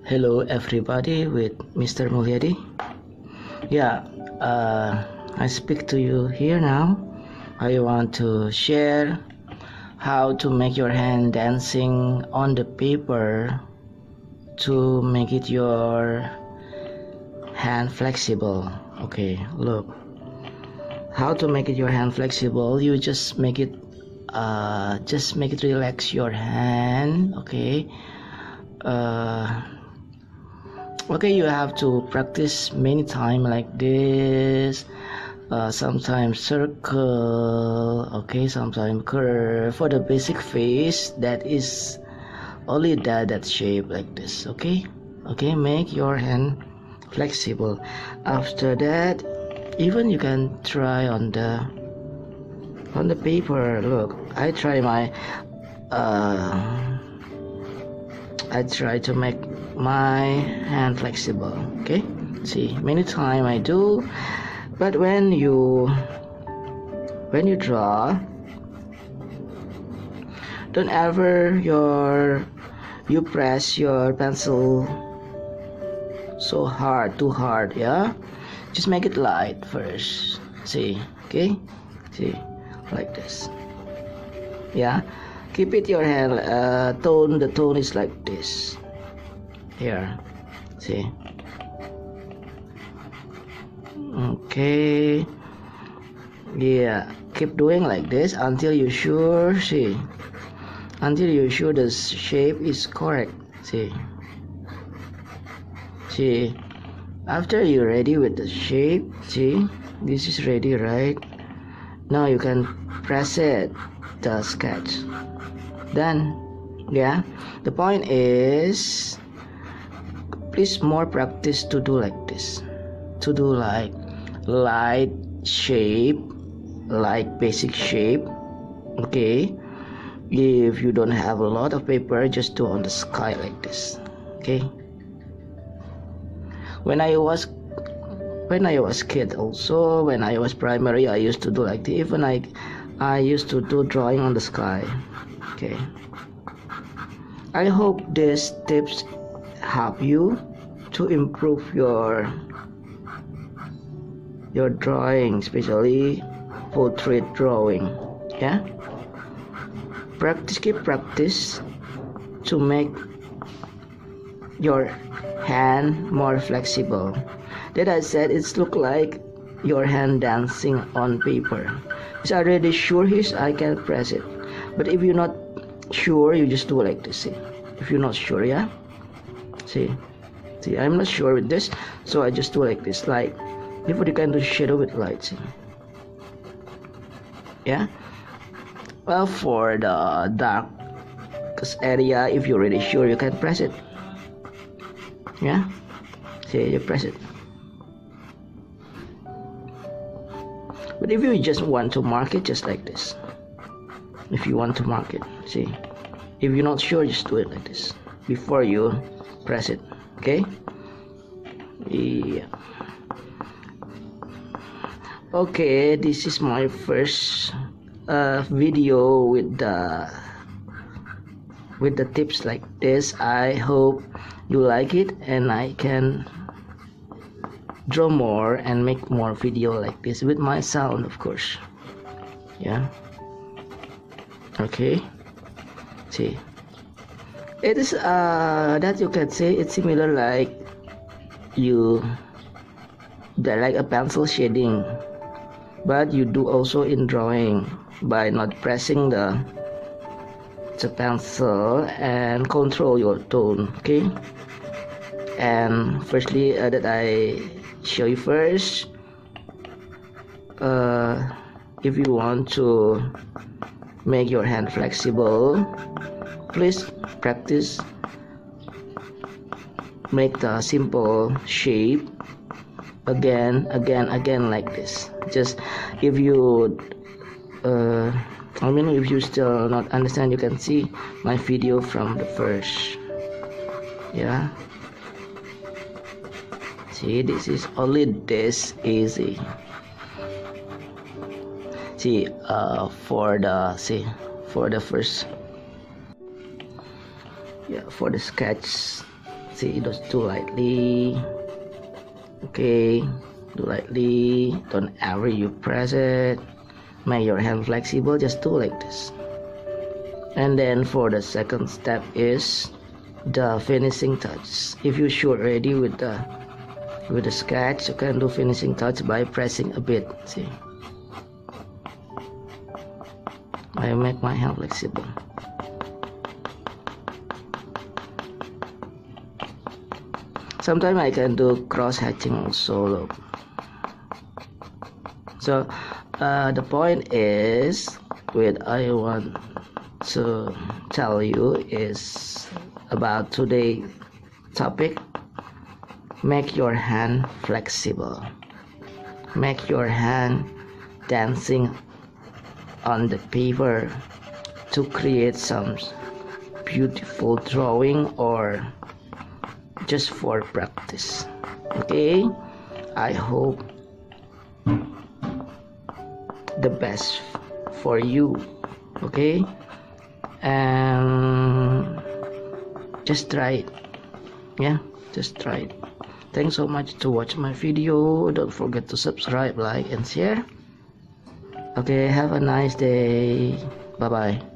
Hello everybody with Mr. Mulyadi. Yeah, I speak to you here now. I want to share how to make your hand dancing on the paper to make it your hand flexible. Okay, look. How to make it your hand flexible? You just make it relax your hand. Okay. Okay, you have to practice many times like this. Sometimes circle, okay, sometimes curve. For the basic face, that is only that shape like this. Okay, make your hand flexible. After that, even you can try on the paper. Look, I try to make my hand flexible. Okay, see, many times I do, but when you draw, don't ever you press your pencil so hard, too hard. Yeah, just make it light first. See, okay, see, like this. Yeah, keep it your hand the tone is like this. Here, see, okay, yeah, keep doing like this until you sure, see, until you sure the shape is correct. See, after you're ready with the shape, see, this is ready, right? Now you can press it, the sketch. Then, yeah, the point is, please more practice to do like this, to do like light shape, like basic shape. Okay, if you don't have a lot of paper, just do on the sky like this. Okay, when I was kid, also when I was primary, I used to do like this. Even I used to do drawing on the sky. Okay, I hope these tips help you to improve your drawing, especially portrait drawing. Yeah, keep practice to make your hand more flexible. That I said, it's look like your hand dancing on paper. It's already sure here, I can press it, but if you're not sure, you just do like this. See, if you're not sure, yeah, see, I'm not sure with this, so I just do like this, like if you can do shadow with light. See, yeah, well, for the dark area, if you're really sure, you can press it. Yeah, see, you press it. But if you just want to mark it, just like this. If you want to mark it, see, if you're not sure, just do it like this before you press it. Okay, yeah, okay, this is my first video with the tips like this. I hope you like it, and I can draw more and make more video like this with my sound, of course. Yeah, okay, see, it is that you can say it's similar like like a pencil shading, but you do also in drawing by not pressing the pencil and control your tone. Okay, and firstly that I show you first, if you want to make your hand flexible, please practice make the simple shape again like this. Just if you if you still not understand, you can see my video from the first. Yeah, see, this is only this easy. See, for the first Yeah, for the sketch, see, just do lightly. Okay, do lightly. Don't ever you press it. Make your hand flexible, just do like this. And then for the second step is the finishing touch. If you shoot ready with the sketch, you can do finishing touch by pressing a bit. See, I make my hand flexible. Sometimes I can do cross hatching also. Look. So the point is, what I want to tell you is about today's topic. Make your hand flexible. Make your hand dancing on the paper to create some beautiful drawing or just for practice. Okay, I hope the best for you. Okay, and just try it. Yeah, just try it. Thanks so much to watch my video. Don't forget to subscribe, like, and share. Okay, have a nice day. Bye bye.